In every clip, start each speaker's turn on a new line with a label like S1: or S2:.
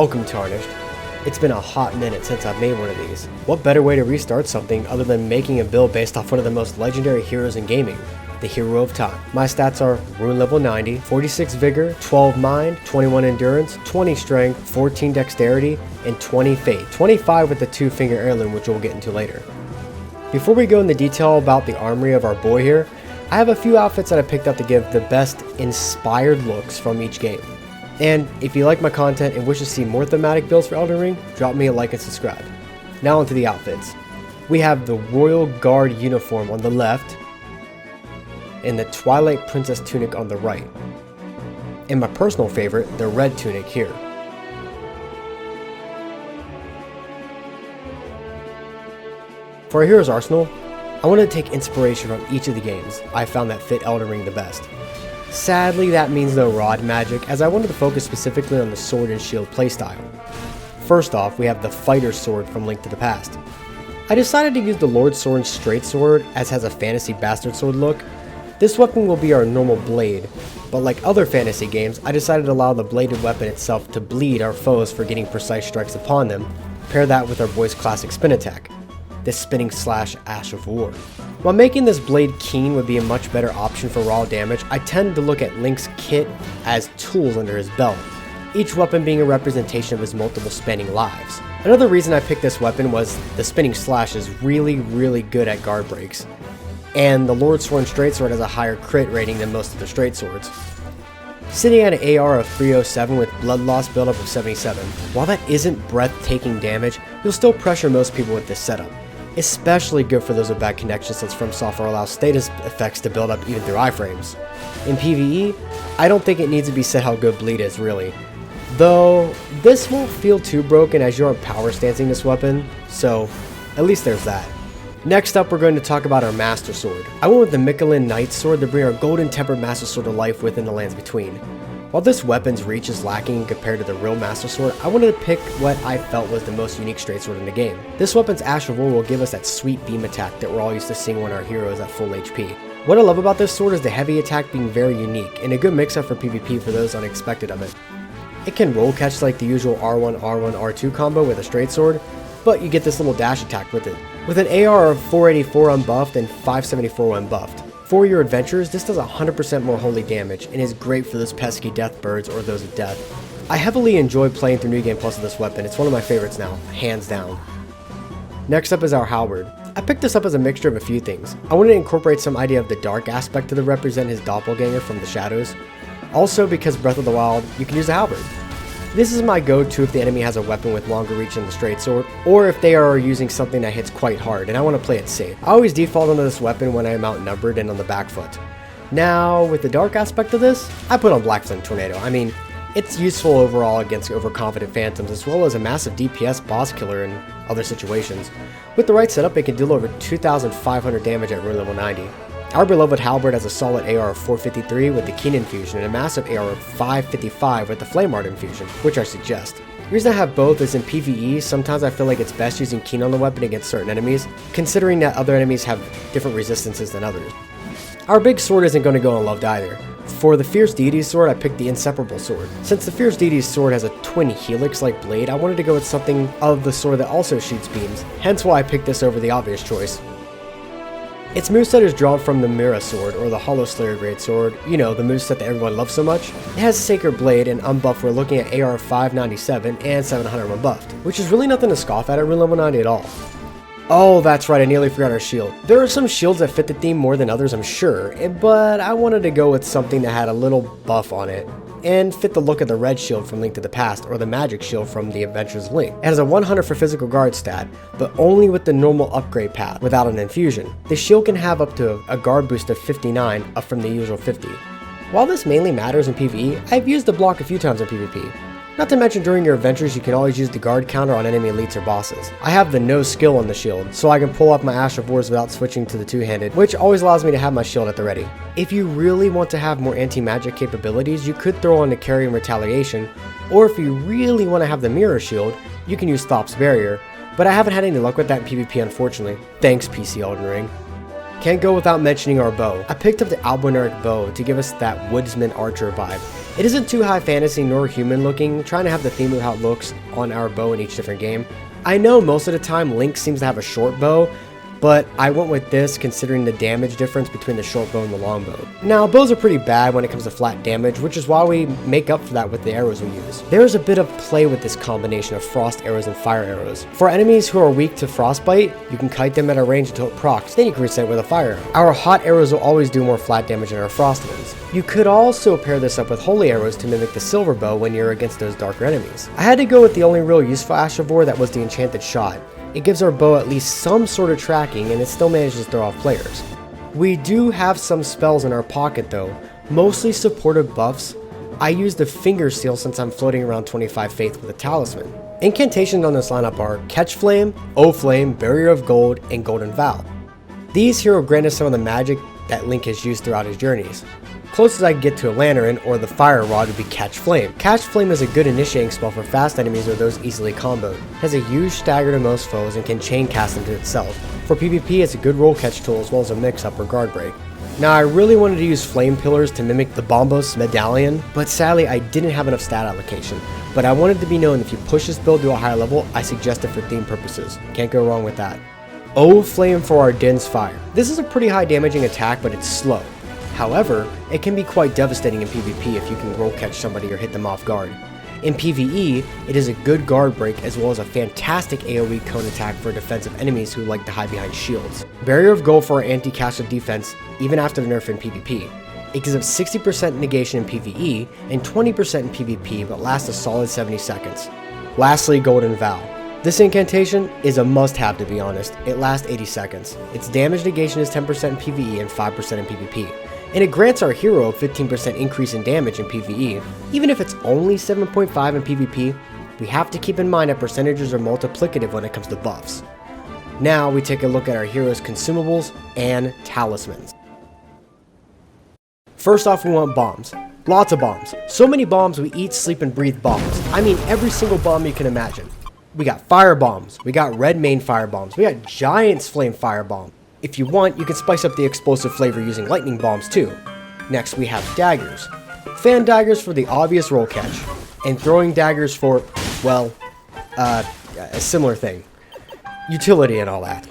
S1: Welcome, Tarnished. It's been a hot minute since I've made one of these. What better way to restart something other than making a build based off one of the most legendary heroes in gaming, the Hero of Time. My stats are Rune level 90, 46 Vigor, 12 Mind, 21 Endurance, 20 Strength, 14 Dexterity, and 20 Fate. 25 with the 2-finger heirloom, which we'll get into later. Before we go into detail about the armory of our boy here, I have a few outfits that I picked up to give the best inspired looks from each game. And if you like my content and wish to see more thematic builds for Elden Ring, drop me a like and subscribe. Now onto the outfits. We have the Royal Guard uniform on the left, and the Twilight Princess tunic on the right. And my personal favorite, the red tunic here. For our hero's arsenal, I wanted to take inspiration from each of the games I found that fit Elden Ring the best. Sadly, that means no rod magic, as I wanted to focus specifically on the sword and shield playstyle. First off, we have the fighter's sword from Link to the Past. I decided to use the Lord Sorin's straight sword, as it has a fantasy bastard sword look. This weapon will be our normal blade, but like other fantasy games, I decided to allow the bladed weapon itself to bleed our foes for getting precise strikes upon them. Pair that with our boy's classic spin attack, the spinning slash Ash of War. While making this blade keen would be a much better option for raw damage, I tend to look at Link's kit as tools under his belt, each weapon being a representation of his multiple spanning lives. Another reason I picked this weapon was the spinning slash is really good at guard breaks, and the Lord Sorin straight sword has a higher crit rating than most of the straight swords. Sitting at an AR of 307 with blood loss buildup of 77. While that isn't breathtaking damage, you'll still pressure most people with this setup. Especially good for those with bad connections, since FromSoftware allows status effects to build up even through iframes. In PvE, I don't think it needs to be said how good bleed is really. Though, this won't feel too broken as you aren't power stancing this weapon, so at least there's that. Next up, we're going to talk about our Master Sword. I went with the Michelin Knight's Sword to bring our golden tempered Master Sword to life within the lands between. While this weapon's reach is lacking compared to the real Master Sword, I wanted to pick what I felt was the most unique straight sword in the game. This weapon's Ash of War will give us that sweet beam attack that we're all used to seeing when our hero is at full HP. What I love about this sword is the heavy attack being very unique, and a good mix-up for PvP for those unexpected of it. It can roll catch like the usual R1, R1, R2 combo with a straight sword, but you get this little dash attack with it. With an AR of 484 unbuffed and 574 when buffed. For your adventures, this does 100% more holy damage and is great for those pesky death birds or those of death. I heavily enjoy playing through New Game Plus with this weapon. It's one of my favorites now, hands down. Next up is our Halberd. I picked this up as a mixture of a few things. I wanted to incorporate some idea of the dark aspect to represent his doppelganger from the shadows. Also, because Breath of the Wild, you can use a Halberd. This is my go-to if the enemy has a weapon with longer reach than the straight sword, or if they are using something that hits quite hard and I want to play it safe. I always default onto this weapon when I am outnumbered and on the back foot. Now, with the dark aspect of this, I put on Black Flame Tornado. I mean, it's useful overall against overconfident phantoms as well as a massive DPS boss killer in other situations. With the right setup, it can deal over 2,500 damage at rune level 90. Our beloved Halberd has a solid AR of 453 with the Keen infusion and a massive AR of 555 with the Flame Art infusion, which I suggest. The reason I have both is in PvE, sometimes I feel like it's best using Keen on the weapon against certain enemies, considering that other enemies have different resistances than others. Our big sword isn't going to go unloved either. For the Fierce Deity's sword, I picked the Inseparable sword. Since the Fierce Deity's sword has a twin helix-like blade, I wanted to go with something of the sword that also shoots beams, hence why I picked this over the obvious choice. Its moveset is drawn from the Mira sword, or the Hollow Slayer greatsword, you know, the moveset that everyone loves so much. It has Sacred Blade, and unbuffed we're looking at AR 597 and 700 when buffed, which is really nothing to scoff at rune level 90 at all. Oh, that's right, I nearly forgot our shield. There are some shields that fit the theme more than others, I'm sure, but I wanted to go with something that had a little buff on it, and fit the look of the red shield from Link to the Past, or the magic shield from the Adventures of Link. It has a 100 for physical guard stat, but only with the normal upgrade path, without an infusion. The shield can have up to a guard boost of 59, up from the usual 50. While this mainly matters in PvE, I've used the block a few times in PvP. Not to mention during your adventures you can always use the guard counter on enemy elites or bosses. I have the no skill on the shield, so I can pull up my Ash of Wars without switching to the two-handed, which always allows me to have my shield at the ready. If you really want to have more anti-magic capabilities, you could throw on the Carry and Retaliation, or if you really want to have the Mirror Shield, you can use Thop's Barrier, but I haven't had any luck with that in PvP unfortunately. Thanks PC Elden Ring. Can't go without mentioning our bow. I picked up the Alboneric bow to give us that woodsman archer vibe. It isn't too high fantasy nor human looking, trying to have the theme of how it looks on our bow in each different game. I know most of the time Link seems to have a short bow, but I went with this considering the damage difference between the short bow and the long bow. Now, bows are pretty bad when it comes to flat damage, which is why we make up for that with the arrows we use. There is a bit of play with this combination of frost arrows and fire arrows. For enemies who are weak to frostbite, you can kite them at a range until it procs, then you can reset with a fire arrow. Our hot arrows will always do more flat damage than our frost ones. You could also pair this up with holy arrows to mimic the silver bow when you're against those darker enemies. I had to go with the only real useful Ashavor, that was the enchanted shot. It gives our bow at least some sort of tracking, and it still manages to throw off players. We do have some spells in our pocket though, mostly supportive buffs. I use the finger seal since I'm floating around 25 faith with a talisman. Incantations on this lineup are Catch Flame, O Flame, Barrier of Gold, and Golden Vow. These here will grant us some of the magic that Link has used throughout his journeys. Closest I can get to a lantern or the fire rod would be Catch Flame. Catch Flame is a good initiating spell for fast enemies or those easily comboed. It has a huge stagger to most foes and can chain cast them to itself. For PvP, it's a good roll catch tool as well as a mix-up or guard break. Now, I really wanted to use Flame Pillars to mimic the Bombos Medallion, but sadly I didn't have enough stat allocation. But I wanted to be known if you push this build to a higher level, I suggest it for theme purposes. Can't go wrong with that. O Flame for our Din's Fire. This is a pretty high damaging attack, but it's slow. However, it can be quite devastating in PvP if you can roll catch somebody or hit them off guard. In PvE, it is a good guard break as well as a fantastic AoE cone attack for defensive enemies who like to hide behind shields. Barrier of Gold for our anti-castle defense even after the nerf in PvP. It gives up 60% negation in PvE and 20% in PvP but lasts a solid 70 seconds. Lastly, Golden Vow. This incantation is a must-have to be honest. It lasts 80 seconds. Its damage negation is 10% in PvE and 5% in PvP. And it grants our hero a 15% increase in damage in PvE. Even if it's only 7.5 in PvP, we have to keep in mind that percentages are multiplicative when it comes to buffs. Now we take a look at our hero's consumables and talismans. First off, we want bombs. Lots of bombs. So many bombs, we eat, sleep, and breathe bombs. I mean every single bomb you can imagine. We got fire bombs, we got red main fire bombs, we got giant's flame fire bomb. If you want, you can spice up the explosive flavor using lightning bombs too. Next we have daggers. Fan daggers for the obvious roll catch, and throwing daggers for, well, a similar thing. Utility and all that.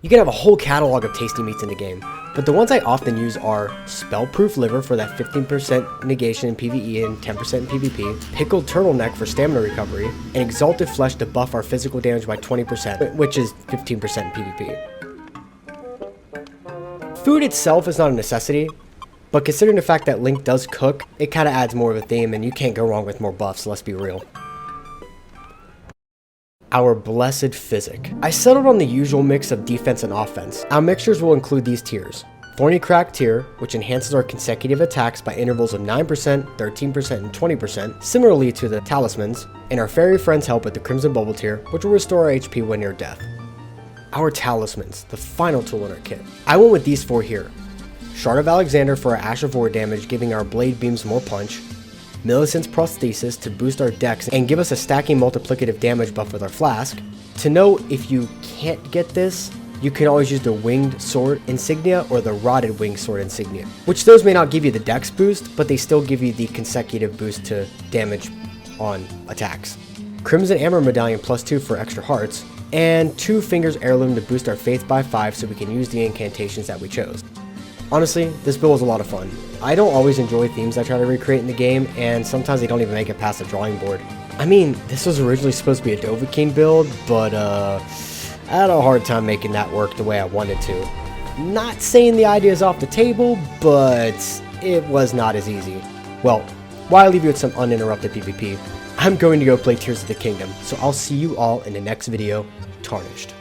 S1: You can have a whole catalog of tasty meats in the game, but the ones I often use are Spellproof Liver for that 15% negation in PvE and 10% in PvP, Pickled Turtleneck for stamina recovery, and Exalted Flesh to buff our physical damage by 20%, which is 15% in PvP. Food itself is not a necessity, but considering the fact that Link does cook, it kinda adds more of a theme and you can't go wrong with more buffs, let's be real. Our blessed Physick. I settled on the usual mix of defense and offense. Our mixtures will include these tiers. Thorny Crack tier, which enhances our consecutive attacks by intervals of 9%, 13%, and 20%, similarly to the Talismans, and our Fairy Friends help with the Crimson Bubble tier, which will restore our HP when near death. Our Talismans, the final tool in our kit. I went with these four here. Shard of Alexander for our Ashavor damage, giving our blade beams more punch, Millicent's Prosthesis to boost our dex and give us a stacking multiplicative damage buff with our flask. To note, if you can't get this, you can always use the Winged Sword Insignia or the Rotted Winged Sword Insignia, which those may not give you the dex boost, but they still give you the consecutive boost to damage on attacks. Crimson Amber Medallion +2 for extra hearts, and 2 Fingers Heirloom to boost our faith by 5 so we can use the incantations that we chose. Honestly, this build was a lot of fun. I don't always enjoy themes I try to recreate in the game, and sometimes they don't even make it past the drawing board. I mean, this was originally supposed to be a Dovahkiin build, but I had a hard time making that work the way I wanted to. Not saying the idea is off the table, but it was not as easy. Well, while I leave you with some uninterrupted PvP, I'm going to go play Tears of the Kingdom, so I'll see you all in the next video, Tarnished.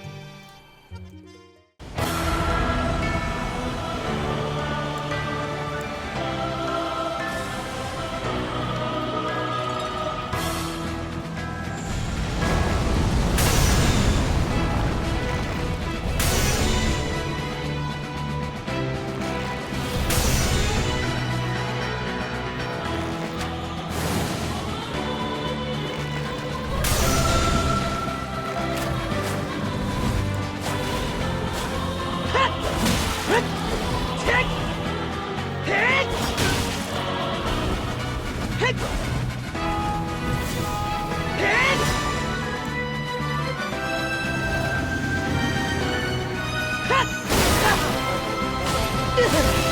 S2: Yeah!